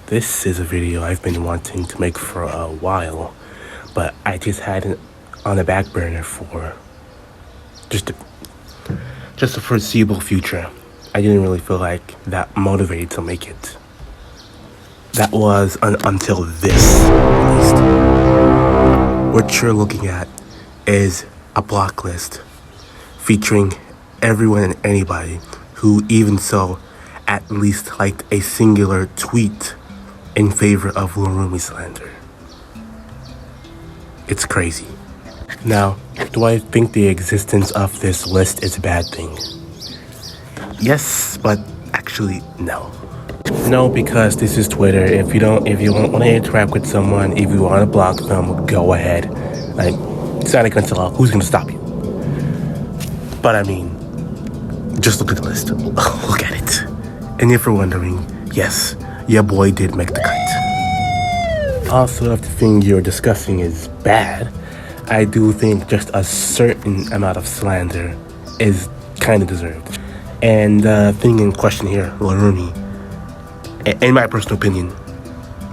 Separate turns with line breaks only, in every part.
This is a video I've been wanting to make for a while, but I just had it on the back burner for just a foreseeable future. I didn't really feel like that motivated to make it. That was until this, at least. What you're looking at is a block list featuring everyone and anybody who even so at least liked a singular tweet in favor of Llorumi slander. It's crazy. Now, do I think the existence of this list is a bad thing? Yes, but actually no. No, because this is Twitter. If you want to interact with someone, if you want to block them, go ahead. Like, it's not against the law. Who's gonna stop you? But I mean, just look at the list. Look at it. And if you're wondering, yes, your boy did make the cut. Also, if the thing you're discussing is bad, I do think just a certain amount of slander is kind of deserved. And the thing in question here, Llorumi, in my personal opinion,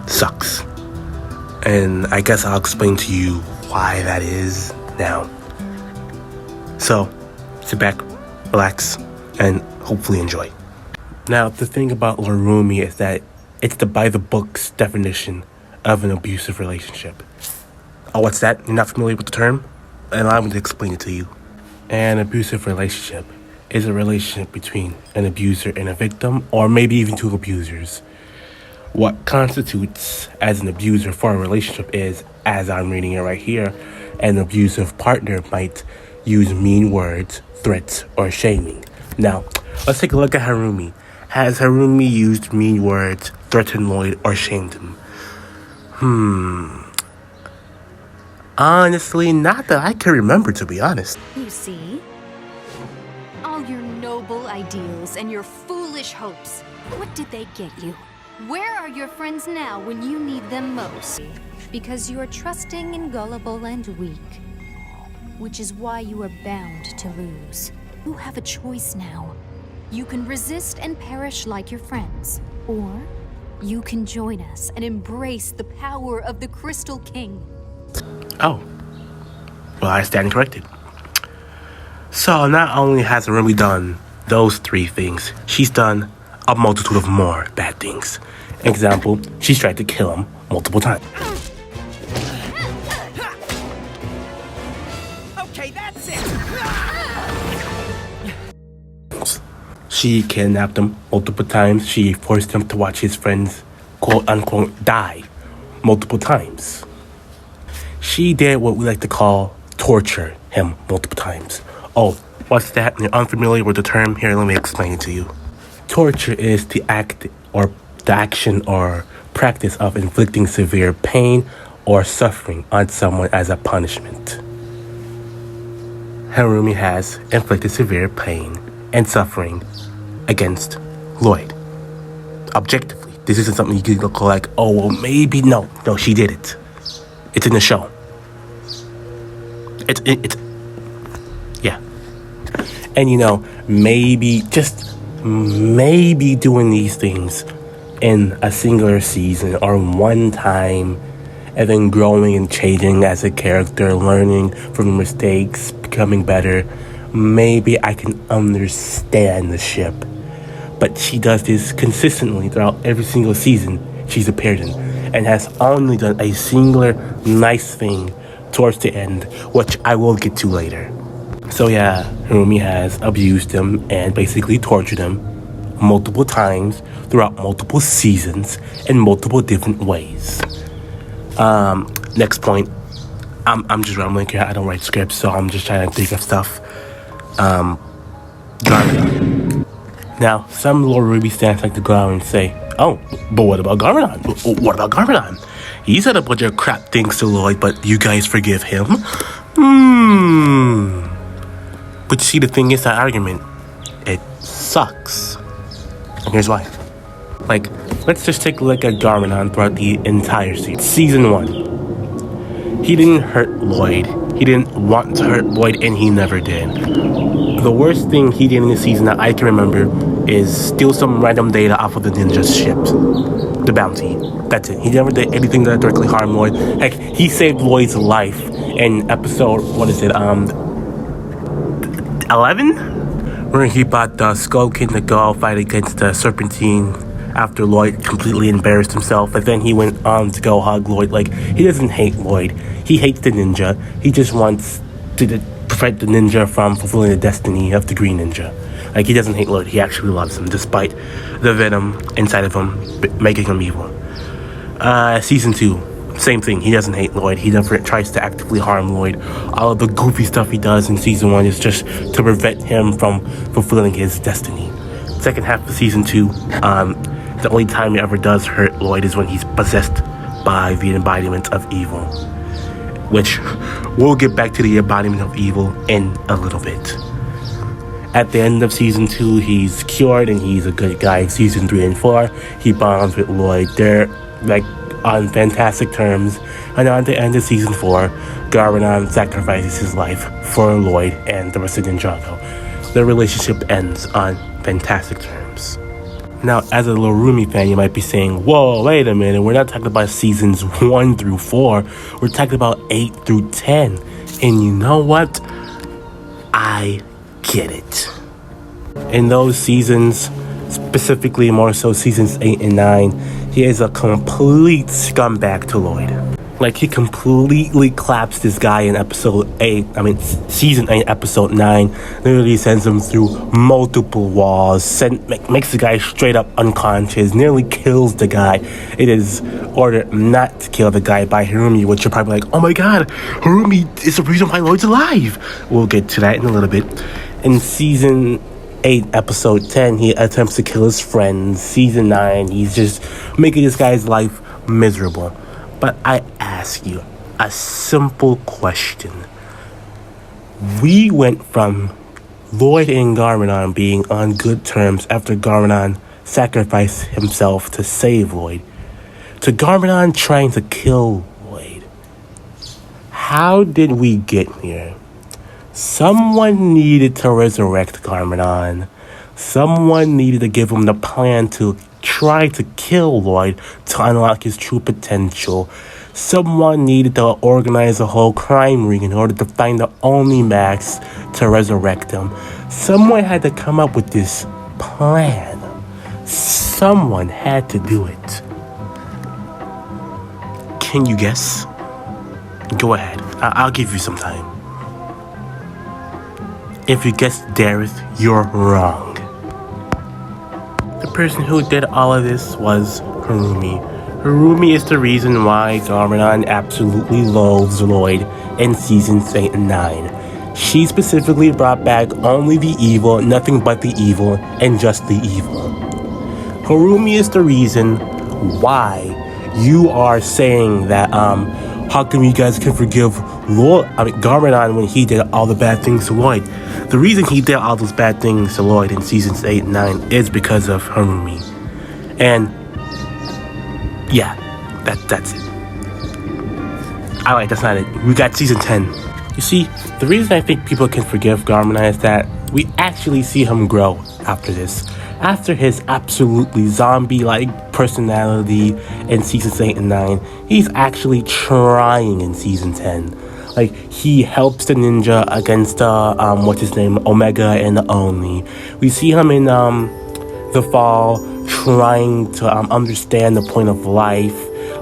sucks. And I guess I'll explain to you why that is now. So, sit back, relax, and hopefully enjoy. Now, the thing about Llorumi is that it's the by-the-books definition of an abusive relationship. Oh, what's that? You're not familiar with the term? And I'm going to explain it to you. An abusive relationship is a relationship between an abuser and a victim, or maybe even two abusers. What constitutes as an abuser for a relationship is, as I'm reading it right here, an abusive partner might use mean words, threats, or shaming. Now, let's take a look at Llorumi. Has Llorumi used mean words, threatened Lloyd, or shamed him? Honestly, not that I can remember, to be honest.
You see? All your noble ideals and your foolish hopes, what did they get you? Where are your friends now when you need them most? Because you are trusting and gullible and weak, which is why you are bound to lose. You have a choice now. You can resist and perish like your friends, or you can join us and embrace the power of the Crystal King.
Oh. Well, I stand corrected. So, not only has Llorumi done those three things, she's done a multitude of more bad things. Example, she's tried to kill him multiple times.
Okay, that's it.
She kidnapped him multiple times. She forced him to watch his friends, quote unquote, die multiple times. She did what we like to call torture him multiple times. Oh, what's that? You're unfamiliar with the term? Here, let me explain it to you. Torture is the action or practice of inflicting severe pain or suffering on someone as a punishment. Llorumi has inflicted severe pain and suffering against Lloyd. Objectively, this isn't something you can look like, oh, well, maybe. No, she did it. It's in the show. It's yeah. And maybe, just maybe doing these things in a singular season or one time, and then growing and changing as a character, learning from mistakes, becoming better, maybe I can understand the ship. But she does this consistently throughout every single season she's appeared in, and has only done a singular nice thing towards the end, which I will get to later. So yeah, Llorumi has abused him and basically tortured him multiple times throughout multiple seasons in multiple different ways. Next point. I'm just rambling here. I don't write scripts, so I'm just trying to think of stuff. Garmadon. Now, some Llorumi stands like to go out and say, oh, but what about Garmadon? What about Garmadon? He said a bunch of crap things to Lloyd, but you guys forgive him? But see, the thing is, that argument, it sucks. And here's why. Like, let's just take a look at Garmadon throughout the entire season. Season 1. He didn't hurt Lloyd. He didn't want to hurt Lloyd, and he never did. The worst thing he did in the season that I can remember is steal some random data off of the ninja's ship. the bounty. That's it. He never did anything that directly harmed Lloyd. Heck, he saved Lloyd's life in episode, 11? Where he bought the Skullkin to go fight against the Serpentine after Lloyd completely embarrassed himself. And then he went on to go hug Lloyd. Like, he doesn't hate Lloyd. He hates the ninja. He just wants to prevent the ninja from fulfilling the destiny of the Green Ninja. Like, he doesn't hate Lloyd. He actually loves him, despite the venom inside of him making him evil. Season 2, same thing. He doesn't hate Lloyd. He never tries to actively harm Lloyd. All of the goofy stuff he does in Season 1 is just to prevent him from fulfilling his destiny. Second half of Season 2, the only time he ever does hurt Lloyd is when he's possessed by the embodiment of evil. Which, we'll get back to the embodiment of evil in a little bit. At the end of Season 2, he's cured and he's a good guy. Season 3 and 4, he bonds with Lloyd. They're, like, on fantastic terms. And at the end of Season 4, Garmadon sacrifices his life for Lloyd and the rest of Ninjago. Their relationship ends on fantastic terms. Now, as a Llorumi fan, you might be saying, whoa, wait a minute, we're not talking about Seasons 1 through 4. We're talking about 8 through 10. And you know what? I get it. In those seasons, specifically more so Seasons 8 and 9, he is a complete scumbag to Lloyd. Like, he completely claps this guy in Season 8, Episode 9. Literally sends him through multiple walls, makes the guy straight up unconscious, nearly kills the guy. It is ordered not to kill the guy by Llorumi, which you're probably like, oh my god, Llorumi is the reason why Lloyd's alive. We'll get to that in a little bit. In Season 8, Episode 10, he attempts to kill his friends. Season 9, he's just making this guy's life miserable. But I ask you a simple question. We went from Lloyd and Garmadon being on good terms after Garmadon sacrificed himself to save Lloyd, to Garmadon trying to kill Lloyd. How did we get here? Someone needed to resurrect Garmadon. Someone needed to give him the plan to try to kill Lloyd to unlock his true potential. Someone needed to organize a whole crime ring in order to find the only Max to resurrect him. Someone had to come up with this plan. Someone had to do it. Can you guess? Go ahead. I'll give you some time. If you guessed Dareth, you're wrong. The person who did all of this was Llorumi. Llorumi is the reason why Garmadon absolutely loathes Lloyd in Seasons 8 and 9. She specifically brought back only the evil, nothing but the evil, and just the evil. Llorumi is the reason why you are saying that, how come you guys can forgive Garmadon when he did all the bad things to Lloyd? The reason he did all those bad things to Lloyd in Seasons 8 and 9 is because of Llorumi. And yeah, that's it. Alright, that's not it. We got Season 10. You see, the reason I think people can forgive Garmadon is that we actually see him grow after this. After his absolutely zombie-like personality in Seasons 8 and 9, he's actually trying in Season 10. Like, he helps the ninja against Omega and the Oni. We see him in the fall trying to understand the point of life.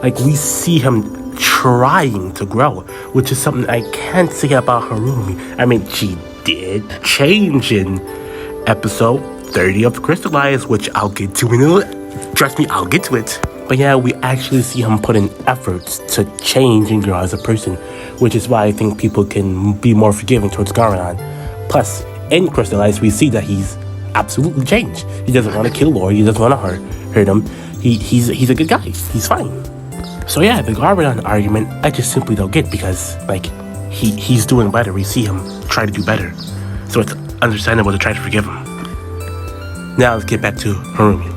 Like, we see him trying to grow, which is something I can't say about Llorumi. I mean, she did change in episode 30 of Crystalized, which I'll get to in a little. Trust me, I'll get to it. But yeah, we actually see him put in efforts to change and grow as a person, which is why I think people can be more forgiving towards Garmadon. Plus, in Crystalized, we see that he's absolutely changed. He doesn't want to kill Lloyd. He doesn't want to hurt him. He's a good guy. He's fine. So yeah, the Garmadon argument, I just simply don't get, because like he's doing better. We see him try to do better, so it's understandable to try to forgive him. Now let's get back to Llorumi.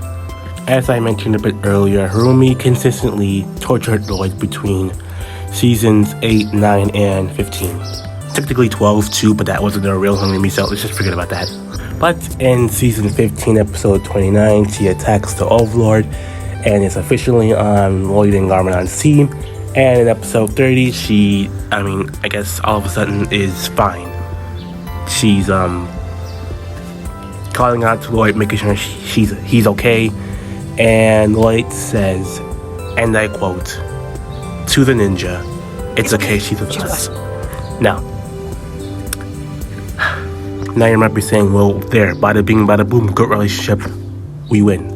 As I mentioned a bit earlier, Llorumi consistently tortured Lloyd between Seasons 8, 9, and 15. Technically 12 too, but that wasn't a real Llorumi, so let's just forget about that. But in Season 15, Episode 29, she attacks the Overlord, and is officially on Lloyd and Garmadon's team. And in episode 30, she, I guess all of a sudden is fine. She's calling out to Lloyd, making sure he's okay. And Lloyd says, and I quote, to the ninja, it's okay, she's with us. Now you might be saying, well, there, bada bing, bada boom, good relationship, we win.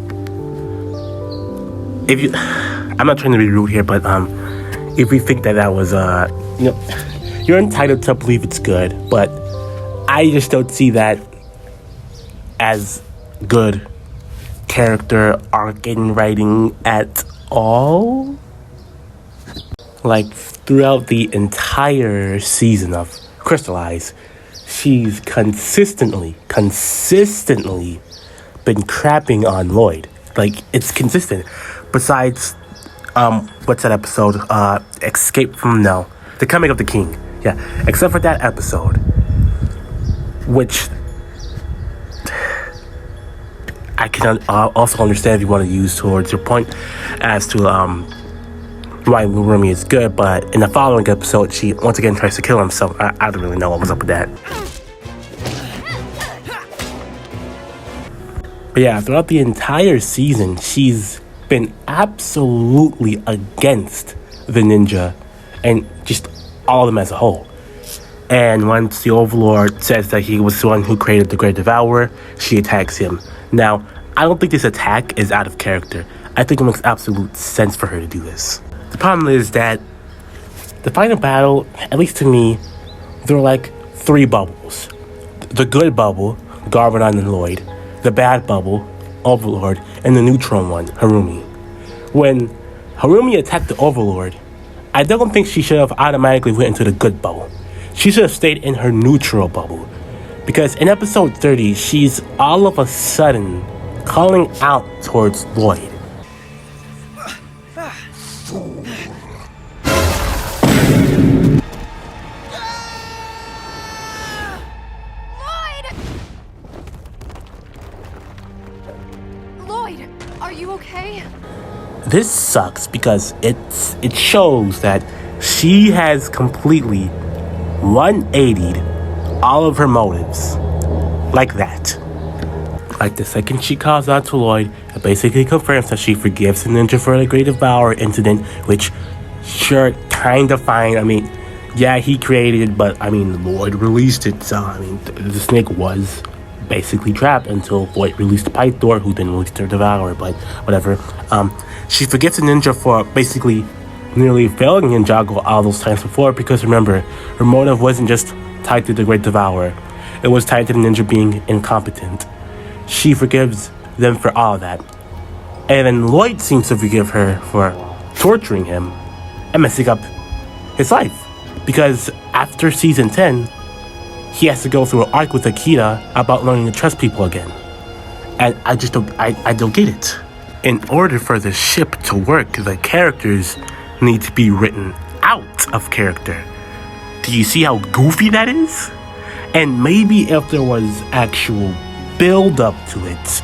If you, I'm not trying to be rude here, but if you think that was, you're entitled to believe it's good, but I just don't see that as good character arc in writing at all. Like, throughout the entire season of Crystalized, she's consistently been crapping on Lloyd. Like, it's consistent. Besides, what's that episode? Escape from, The Coming of the King. Yeah, except for that episode, which I can also understand if you want to use towards your point as to why Llorumi is good, but in the following episode, she once again tries to kill him, so I don't really know what was up with that. But yeah, throughout the entire season, she's been absolutely against the ninja and just all of them as a whole. And once the Overlord says that he was the one who created the Great Devourer, she attacks him. Now, I don't think this attack is out of character. I think it makes absolute sense for her to do this. The problem is that the final battle, at least to me, there were like 3 bubbles. The good bubble, Garmadon and Lloyd. The bad bubble, Overlord. And the neutral one, Llorumi. When Llorumi attacked the Overlord, I don't think she should have automatically went into the good bubble. She should have stayed in her neutral bubble. Because in episode 30, she's all of a sudden calling out towards Lloyd.
Lloyd, are you okay?
This sucks because it shows that she has completely 180'd all of her motives. Like that. Like the second she calls out to Lloyd, it basically confirms that she forgives the ninja for the Great Devourer incident, which, sure, kind of fine. Yeah, he created it, but, Lloyd released it, so, the snake was basically trapped until Lloyd released the Pythor, who then released the Devourer, but whatever. She forgives the ninja for basically nearly failing Ninjago all those times before, because remember, her motive wasn't just tied to the Great Devourer. It was tied to the ninja being incompetent. She forgives them for all of that. And then Lloyd seems to forgive her for torturing him and messing up his life. Because after season 10, he has to go through an arc with Akita about learning to trust people again. And I don't get it. In order for the ship to work, the characters need to be written out of character. Do you see how goofy that is? And maybe if there was actual build up to it,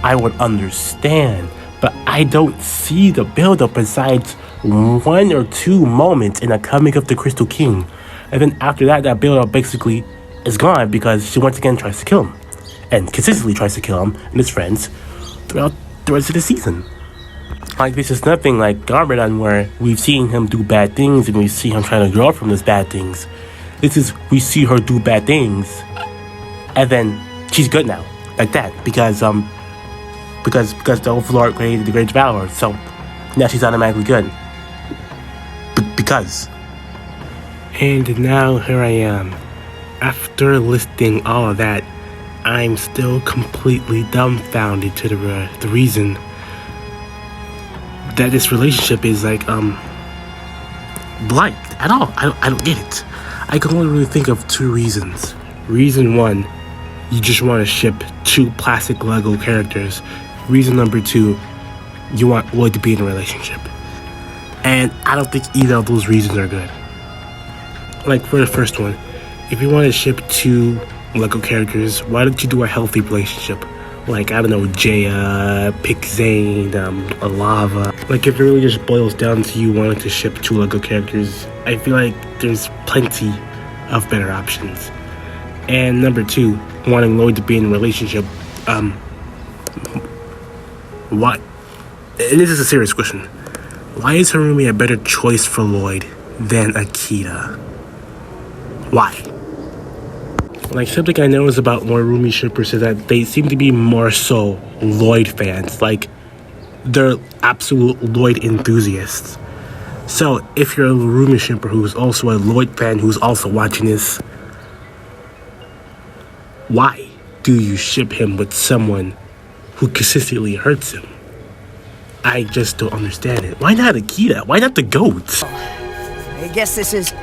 I would understand, but I don't see the build up besides 1 or 2 moments in a Coming of the Crystal King, and then after that build up basically is gone because she once again tries to kill him, and consistently tries to kill him and his friends throughout the rest of the season. Like, this is nothing like Garmadon, where we've seen him do bad things and we see him trying to grow from those bad things. This is, we see her do bad things and then she's good now, like that, because the Overlord created the Great Devourer, so now she's automatically good. Because. And now here I am. After listing all of that, I'm still completely dumbfounded to the reason that this relationship is like blind at all. I don't get it. I can only really think of 2 reasons. Reason 1, you just want to ship 2 plastic Lego characters. Reason number 2, you want Lloyd to be in a relationship. And I don't think either of those reasons are good. Like, for the first one, if you want to ship 2 Lego characters, why don't you do a healthy relationship? like, I don't know, Jaya, Pick Zane, Lava. Like, if it really just boils down to you wanting to ship two Lego characters, I feel like there's plenty of better options. And number two, wanting Lloyd to be in a relationship, why? And this is a serious question. Why is Harumi a better choice for Lloyd than Akita? Why? Like, something I noticed about Llorumi shippers is that they seem to be more so Lloyd fans. Like, they're absolute Lloyd enthusiasts. So, if you're a Llorumi shipper who's also a Lloyd fan who's also watching this, why do you ship him with someone who consistently hurts him? I just don't understand it. Why not Akita? Why not the GOAT?
I guess this is...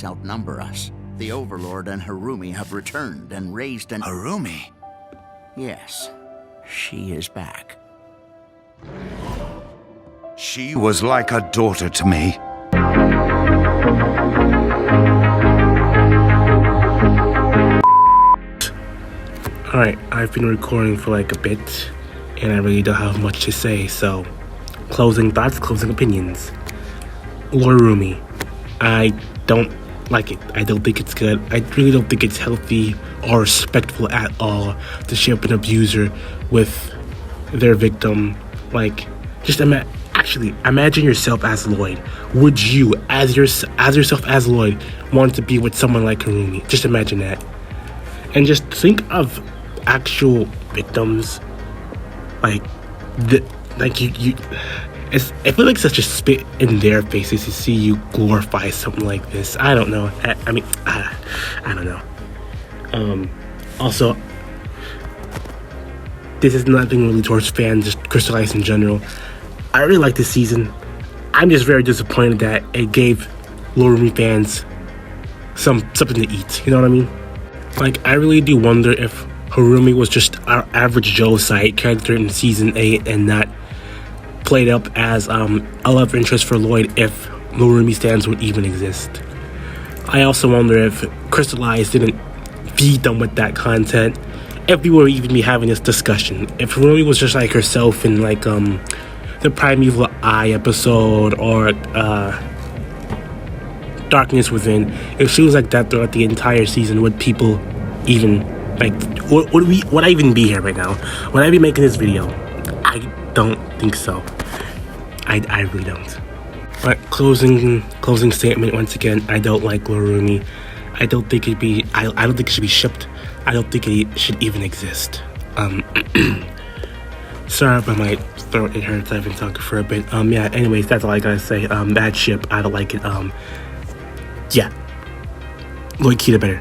outnumber us. The Overlord and Harumi have returned and raised an...
Harumi?
Yes, she is back.
She was like a daughter to me.
Alright, I've been recording for like a bit, and I really don't have much to say, so... Closing thoughts, closing opinions. Llorumi. I don't like it. I don't think it's good. I really don't think it's healthy or respectful at all to ship an abuser with their victim. Like, just imagine yourself as Lloyd. Would you, as yourself as Lloyd, want to be with someone like Harumi? Just imagine that. And just think of actual victims. Like, I feel like such a spit in their faces to see you glorify something like this. I don't know. I don't know. Also, this is nothing really towards fans, just Crystalized in general. I really like this season. I'm just very disappointed that it gave Llorumi fans something to eat. You know what I mean? Like, I really do wonder if Harumi was just our average Joe side character in season 8 and not played up as a love interest for Lloyd if Llorumi stands would even exist. I also wonder if Crystalized didn't feed them with that content, if we would even be having this discussion. If Llorumi was just like herself in like the Primeval Eye episode or Darkness Within, if she was like that throughout the entire season, would people even like would I even be here right now? Would I be making this video? I don't think so. I really don't. But closing statement once again. I don't like Llorumi. I don't think it should be shipped. I don't think it should even exist. Sorry if my throat it hurts. I've been talking for a bit. Yeah. Anyways, that's all I gotta say. Bad ship. I don't like it. Yeah. Lloyd Kita better.